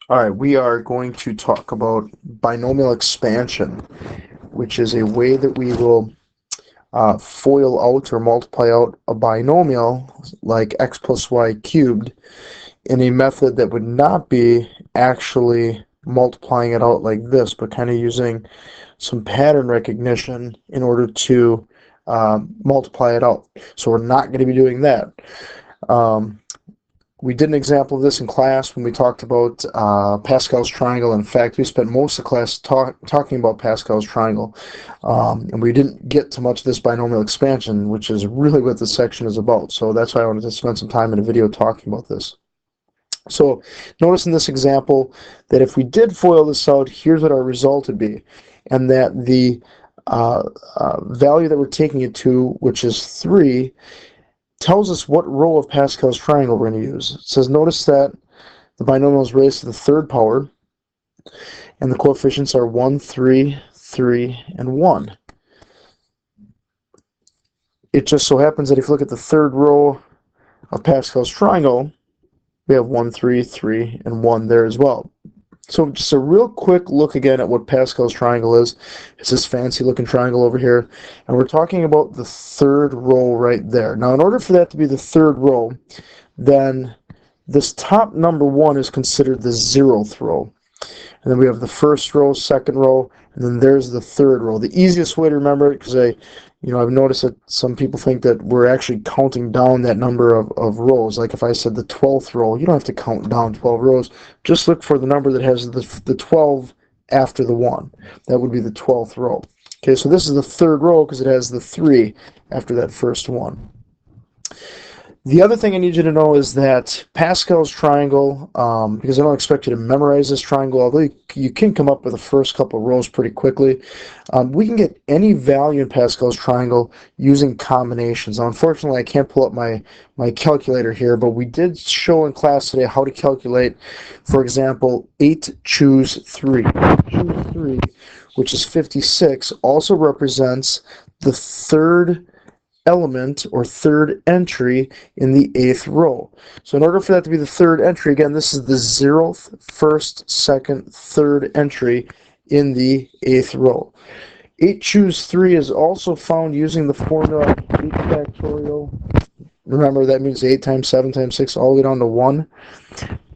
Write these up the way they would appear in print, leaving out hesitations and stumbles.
All right, we are going to talk about binomial expansion, which is a way that we will FOIL out or multiply out a binomial like x plus y cubed in a method that would not be actually multiplying it out like this, but kind of using some pattern recognition in order to multiply it out. So we're not going to be doing that. Um, we did an example of this in class when we talked about Pascal's triangle. In fact, we spent most of the class talking about Pascal's triangle, and we didn't get to much of this binomial expansion, which is really what this section is about. So that's why I wanted to spend some time in a video talking about this. So notice in this example that if we did FOIL this out, here's what our result would be, and that the value that we're taking it to, which is 3, tells us what row of Pascal's triangle we're going to use. It says, notice that the binomial is raised to the third power, and the coefficients are 1, 3, 3, and 1. It just so happens that if you look at the third row of Pascal's triangle, we have 1, 3, 3, and 1 there as well. So just a real quick look again at what Pascal's triangle is. It's this fancy looking triangle over here, and we're talking about the third row right there. Now in order for that to be the third row, then this top number 1 is considered the 0th row. And then we have the first row, second row, and then there's the third row. The easiest way to remember it, because I've noticed that some people think that we're actually counting down that number of rows. Like if I said the 12th row, you don't have to count down 12 rows. Just look for the number that has the 12 after the 1. That would be the 12th row. Okay, so this is the third row because it has the 3 after that first 1. The other thing I need you to know is that Pascal's triangle, because I don't expect you to memorize this triangle, although you can come up with the first couple of rows pretty quickly, we can get any value in Pascal's triangle using combinations. Now, unfortunately, I can't pull up my calculator here, but we did show in class today how to calculate, for example, 8 choose 3. 8 choose 3, which is 56, also represents the third element or third entry in the 8th row. So in order for that to be the third entry, again, this is the 0th, 1st, 2nd, 3rd entry in the 8th row. 8 choose 3 is also found using the formula 8 factorial. Remember, that means 8 times 7 times 6 all the way down to 1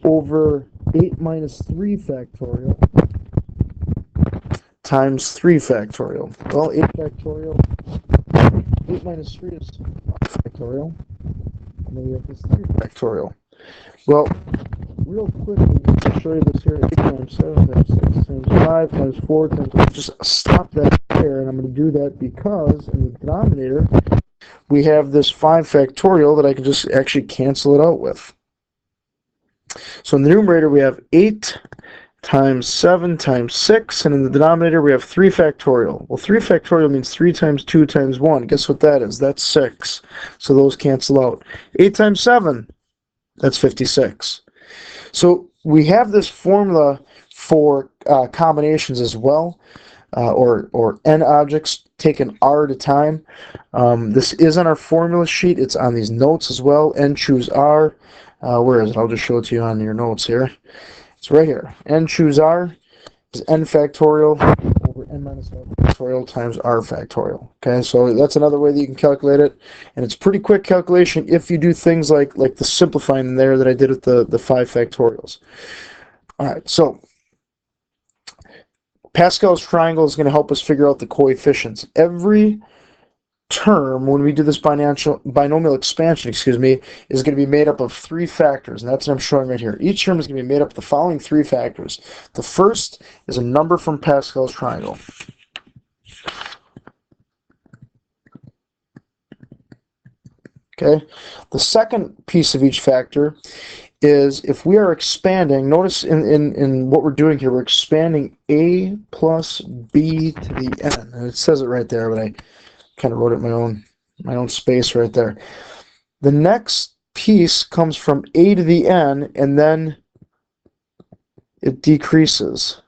over 8 minus 3 factorial times 3 factorial. Well, 8 factorial, 8 minus 3 is 5 factorial, and then we have this 3 factorial. Well, real quickly, I'll show you this here. 8 times 7 times 6 times 5 times 4 times 1. Just stop that there, and I'm going to do that because in the denominator, we have this 5 factorial that I can just actually cancel it out with. So in the numerator, we have 8 times 7 times 6, and in the denominator we have 3 factorial. Well, 3 factorial means 3 times 2 times 1. Guess what that is? That's 6. So those cancel out. 8 times 7, that's 56. So we have this formula for combinations as well, or n objects taken r at a time. This is on our formula sheet. It's on these notes as well. N choose r. Where is it? I'll just show it to you on your notes here. It's right here. N choose r is n factorial over n minus r factorial times r factorial. Okay, so that's another way that you can calculate it, and it's pretty quick calculation if you do things like the simplifying there that I did with the 5 factorials. All right, so Pascal's triangle is going to help us figure out the coefficients. Every term, when we do this binomial expansion, is going to be made up of 3 factors, and that's what I'm showing right here. Each term is going to be made up of the following 3 factors. The first is a number from Pascal's triangle. Okay. The second piece of each factor is if we are expanding, notice in what we're doing here, we're expanding a plus b to the n, and it says it right there, but I kind of wrote it in my own space right there. The next piece comes from a to the n, and then it decreases.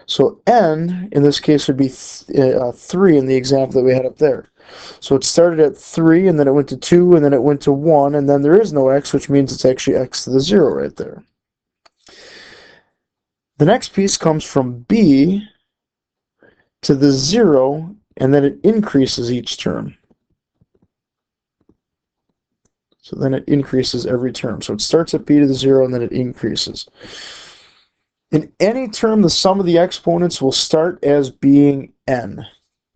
So n, in this case, would be 3 in the example that we had up there. So it started at 3, and then it went to 2, and then it went to 1, and then there is no x, which means it's actually x to the 0 right there. The next piece comes from b to the 0, and then it increases each term. So then it increases every term. So it starts at b to the 0, and then it increases. In any term, the sum of the exponents will start as being n.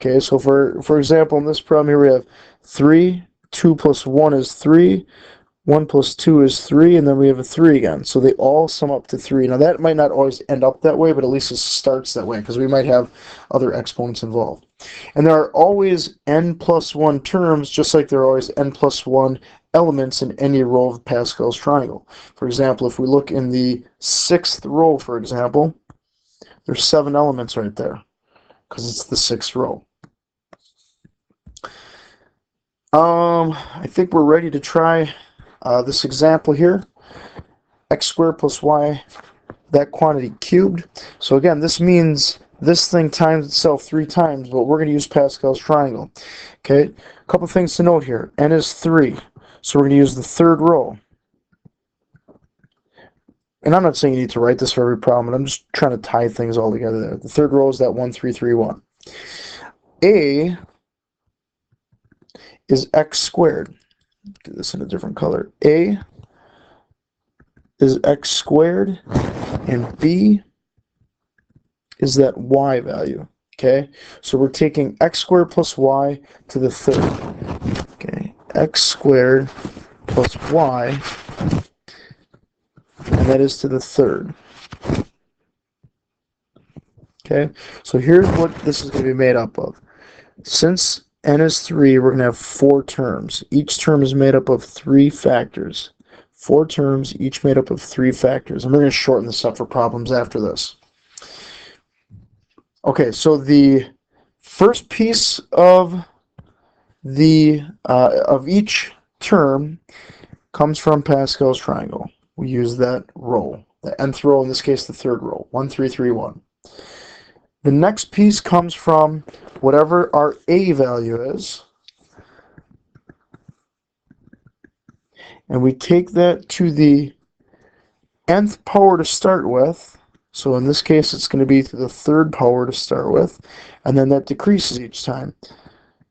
Okay, so for example, in this problem here we have 3, 2 plus 1 is 3, 1 plus 2 is 3, and then we have a 3 again. So they all sum up to 3. Now that might not always end up that way, but at least it starts that way, because we might have other exponents involved. And there are always n plus 1 terms, just like there are always n plus 1 elements in any row of Pascal's triangle. For example, if we look in the 6th row, for example, there's 7 elements right there, because it's the 6th row. I think we're ready to try this example here. X squared plus y, that quantity cubed. So again, this means this thing times itself 3 times, but we're going to use Pascal's triangle. Okay, a couple things to note here. N is 3, so we're going to use the 3rd row. And I'm not saying you need to write this for every problem, but I'm just trying to tie things all together there. The 3rd row is that 1, 3, 3, 1. A is x squared. Do this in a different color. A is x squared, and b is that y value. Okay, so we're taking x squared plus y to the 3rd. Okay, x squared plus y, and that is to the 3rd. Okay, so here's what this is going to be made up of. Since n is 3, we're going to have 4 terms. Each term is made up of 3 factors. 4 terms, each made up of 3 factors. And we're going to shorten this up for problems after this. Okay, so the first piece of each term comes from Pascal's triangle. We use that row, the nth row, in this case the 3rd row, 1, 3, 3, 1. The next piece comes from whatever our a value is, and we take that to the nth power to start with. So in this case, it's going to be to the 3rd power to start with, and then that decreases each time.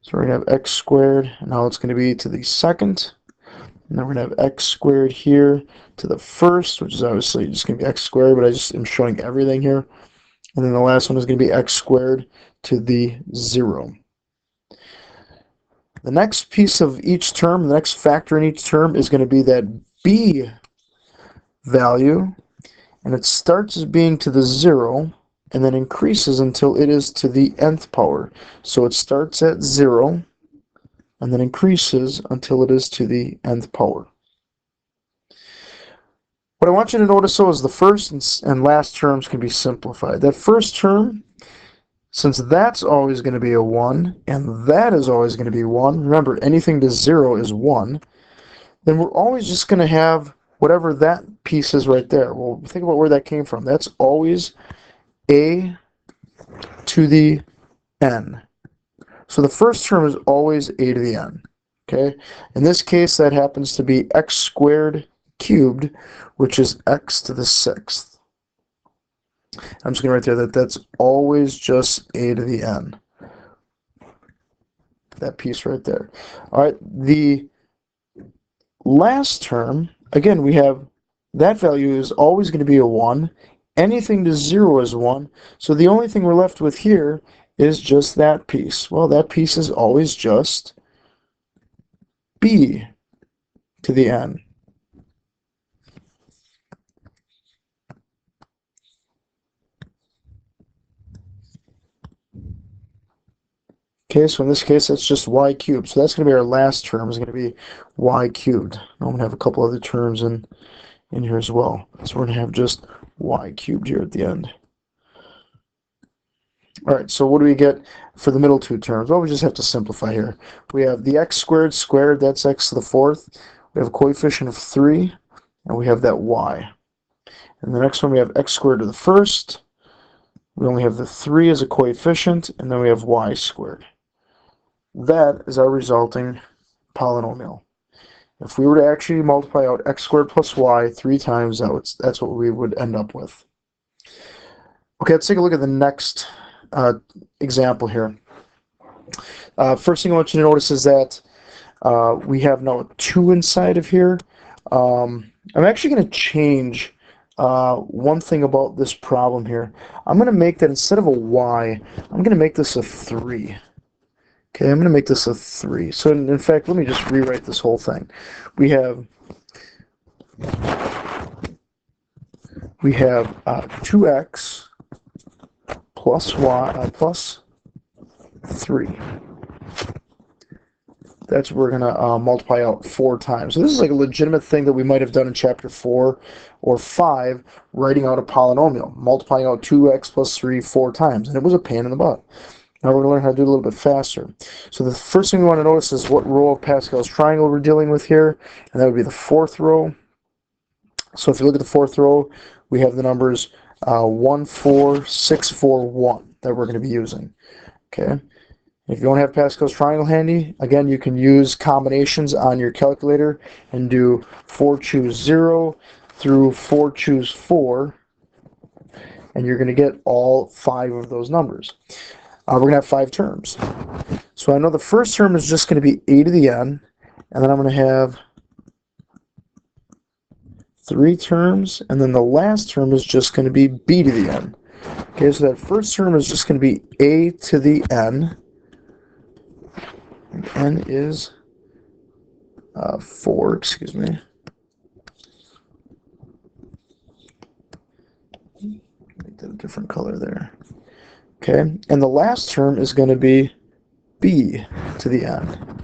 So we're going to have x squared, and now it's going to be to the 2nd, and then we're going to have x squared here to the 1st, which is obviously just going to be x squared, but I just am showing everything here. And then the last one is going to be x squared to the 0. The next piece of each term, the next factor in each term, is going to be that b value, and it starts as being to the 0, and then increases until it is to the nth power. So it starts at 0, and then increases until it is to the nth power. What I want you to notice, though, is the first and last terms can be simplified. That first term, since that's always going to be a 1, and that is always going to be 1, remember, anything to 0 is 1, then we're always just going to have whatever that piece is right there. Well, think about where that came from. That's always a to the n. So the first term is always a to the n. Okay? In this case, that happens to be x squared cubed, which is x to the 6th. I'm just going to write there that that's always just a to the n. That piece right there. All right, the last term, again, we have that value is always going to be a 1. Anything to 0 is 1. So the only thing we're left with here is just that piece. Well, that piece is always just b to the n. Okay, so in this case, that's just y cubed. So that's going to be our last term, is going to be y cubed. I'm going to have a couple other terms in here as well. So we're going to have just y cubed here at the end. All right, so what do we get for the middle 2 terms? Well, we just have to simplify here. We have the x squared squared, that's x to the 4th. We have a coefficient of 3, and we have that y. And the next one, we have x squared to the 1st. We only have the 3 as a coefficient, and then we have y squared. That is our resulting polynomial. If we were to actually multiply out x squared plus y 3 times, that's what we would end up with. Okay, let's take a look at the next example here. First thing I want you to notice is that we have now a 2 inside of here. I'm actually going to change one thing about this problem here. I'm going to make that instead of a y, I'm going to make this a 3. Okay, I'm going to make this a 3. So in fact, let me just rewrite this whole thing. We have 2x plus y plus 3. That's what we're going to multiply out 4 times. So this is like a legitimate thing that we might have done in chapter 4 or 5, writing out a polynomial, multiplying out 2x plus 3 4 times. And it was a pain in the butt. Now we're going to learn how to do it a little bit faster. So the first thing we want to notice is what row of Pascal's triangle we're dealing with here, and that would be the 4th row. So if you look at the 4th row, we have the numbers 1, 4, 6, 4, 1 that we're going to be using. Okay. If you don't have Pascal's triangle handy, again, you can use combinations on your calculator and do 4 choose 0 through 4 choose 4, and you're going to get all 5 of those numbers. We're going to have 5 terms. So I know the first term is just going to be a to the n, and then I'm going to have 3 terms, and then the last term is just going to be b to the n. Okay, so that first term is just going to be a to the n, and n is 4, excuse me. Make that a different color there. Okay, and the last term is going to be b to the n.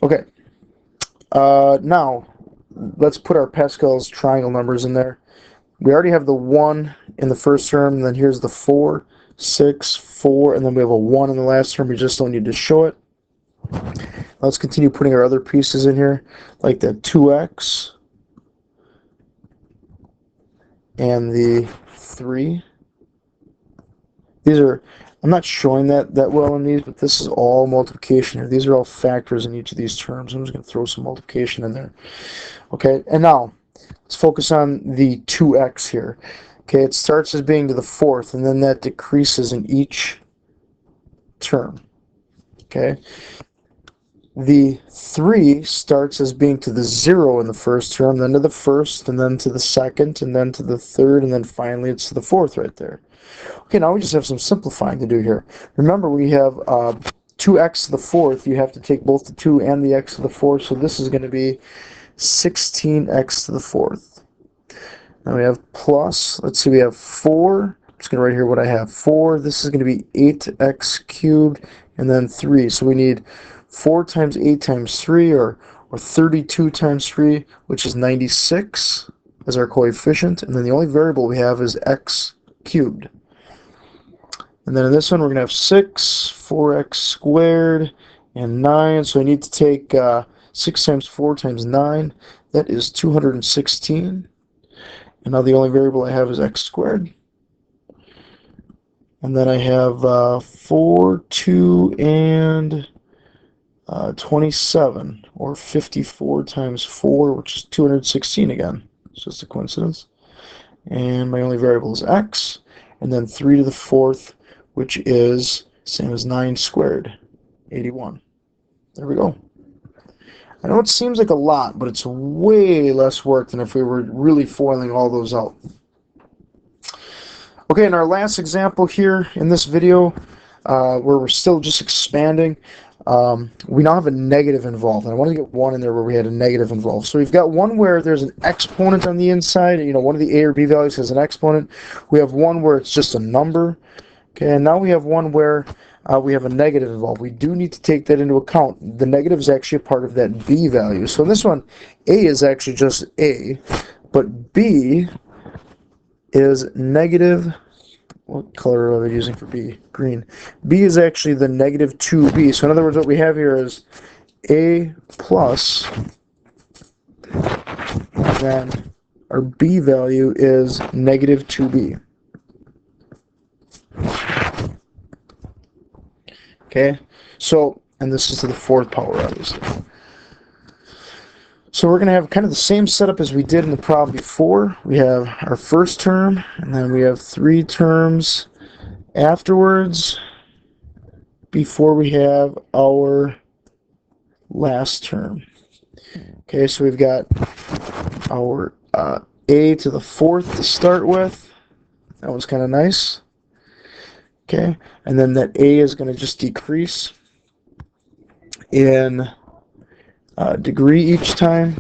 Okay, now let's put our Pascal's triangle numbers in there. We already have the 1 in the first term, and then here's the 4, 6, 4, and then we have a 1 in the last term. We just don't need to show it. Let's continue putting our other pieces in here, like the 2x and the 3. These are, I'm not showing that well in these, but this is all multiplication here. These are all factors in each of these terms. I'm just going to throw some multiplication in there. Okay, and now let's focus on the 2x here. Okay, it starts as being to the 4th, and then that decreases in each term. Okay, the 3 starts as being to the 0 in the first term, then to the 1st, and then to the 2nd, and then to the 3rd, and then finally it's to the 4th right there. Okay, now we just have some simplifying to do here. Remember, we have 2x to the 4th. You have to take both the 2 and the x to the 4th, so this is going to be 16x to the 4th. Now we have plus, let's see, we have 4. I'm just going to write here what I have. 4, this is going to be 8x cubed, and then 3. So we need 4 times 8 times 3, or 32 times 3, which is 96 as our coefficient. And then the only variable we have is x cubed. And then in this one, we're going to have 6, 4x squared, and 9. So I need to take 6 times 4 times 9. That is 216. And now the only variable I have is x squared. And then I have 4, 2, and 27, or 54 times 4, which is 216 again. It's just a coincidence. And my only variable is x. And then 3 to the 4th, which is same as 9 squared, 81. There we go. I know it seems like a lot, but it's way less work than if we were really foiling all those out. Okay, in our last example here in this video, where we're still just expanding, we now have a negative involved, and I want to get one in there where we had a negative involved. So we've got one where there's an exponent on the inside, one of the a or b values has an exponent. We have one where it's just a number. Okay, and now we have one where we have a negative involved. We do need to take that into account. The negative is actually a part of that b value. So in this one, a is actually just a, but b is negative. What color are they using for b? Green. B is actually the negative 2b. So in other words, what we have here is a plus, and then our b value is negative 2b. Okay, so, and this is to the 4th power, obviously. So we're going to have kind of the same setup as we did in the problem before. We have our first term, and then we have 3 terms afterwards before we have our last term. Okay, so we've got our a to the 4th to start with. That was kind of nice. Okay, and then that a is going to just decrease in degree each time.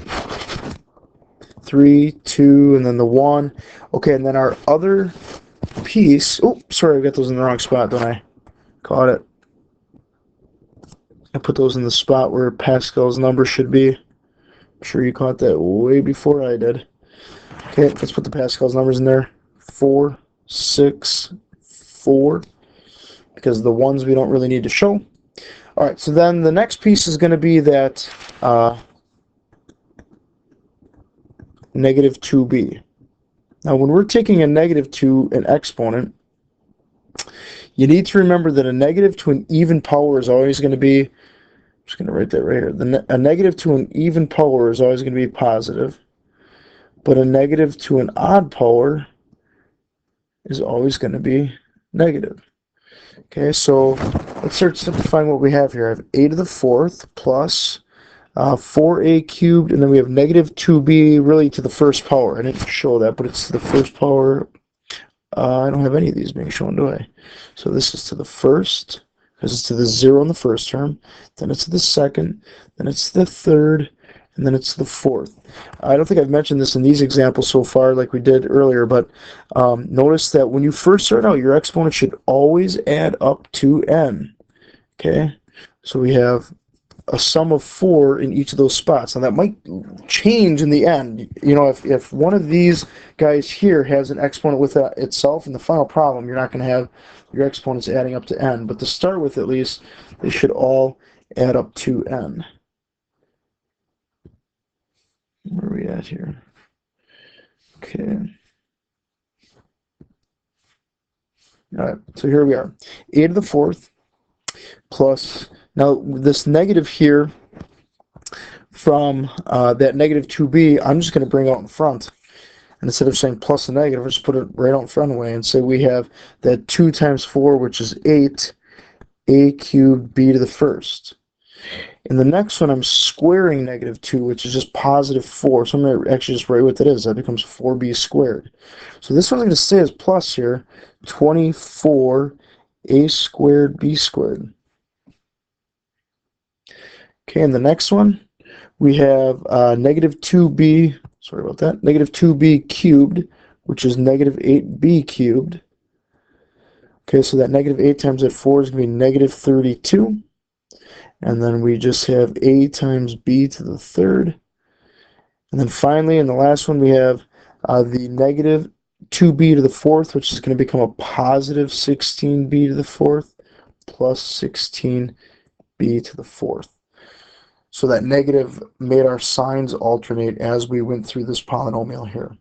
3, 2, and then the 1. Okay, and then our other piece. Oh, sorry, I got those in the wrong spot, don't I? Caught it. I put those in the spot where Pascal's number should be. I'm sure you caught that way before I did. Okay, let's put the Pascal's numbers in there. 4, 6, 4. Because the ones we don't really need to show. Alright, so then the next piece is going to be that negative 2b. Now, when we're taking a negative to an exponent, you need to remember that a negative to an even power is always going to be, I'm just going to write that right here, a negative to an even power is always going to be positive, but a negative to an odd power is always going to be negative. Okay, so let's start simplifying what we have here. I have a to the 4th plus 4a cubed, and then we have negative 2b really to the first power. I didn't show that, but it's to the first power. I don't have any of these being shown, do I? So this is to the first, because it's to the 0 in the first term, then it's to the second, then it's to the third, and then it's to the 4th. I don't think I've mentioned this in these examples so far like we did earlier, but notice that when you first start out, your exponent should always add up to n. Okay, so we have a sum of 4 in each of those spots. Now that might change in the end. You know, if one of these guys here has an exponent with itself in the final problem, you're not going to have your exponents adding up to n. But to start with, at least, they should all add up to n. Where are we at here? Okay. All right, so here we are. A to the 4th plus, now this negative here from that negative 2b, I'm just going to bring out in front. And instead of saying plus a negative, just put it right out in front away and say we have that 2 times 4, which is 8, a cubed b to the 1st. In the next one, I'm squaring negative 2, which is just positive 4. So I'm going to actually just write what that is. That becomes 4b squared. So this one's going to stay as plus here, 24 a squared b squared. Okay, and the next one, we have negative 2b, sorry about that, negative 2b cubed, which is negative 8b cubed. Okay, so that negative 8 times that 4 is going to be negative 32. And then we just have a times b to the 3rd. And then finally, in the last one, we have the negative 2b to the 4th, which is going to become a positive 16b to the 4th, plus 16b to the 4th. So that negative made our signs alternate as we went through this polynomial here.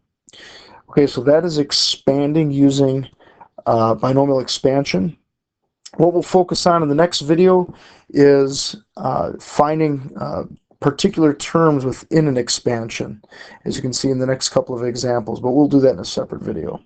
Okay, so that is expanding using binomial expansion. What we'll focus on in the next video is finding particular terms within an expansion, as you can see in the next couple of examples, but we'll do that in a separate video.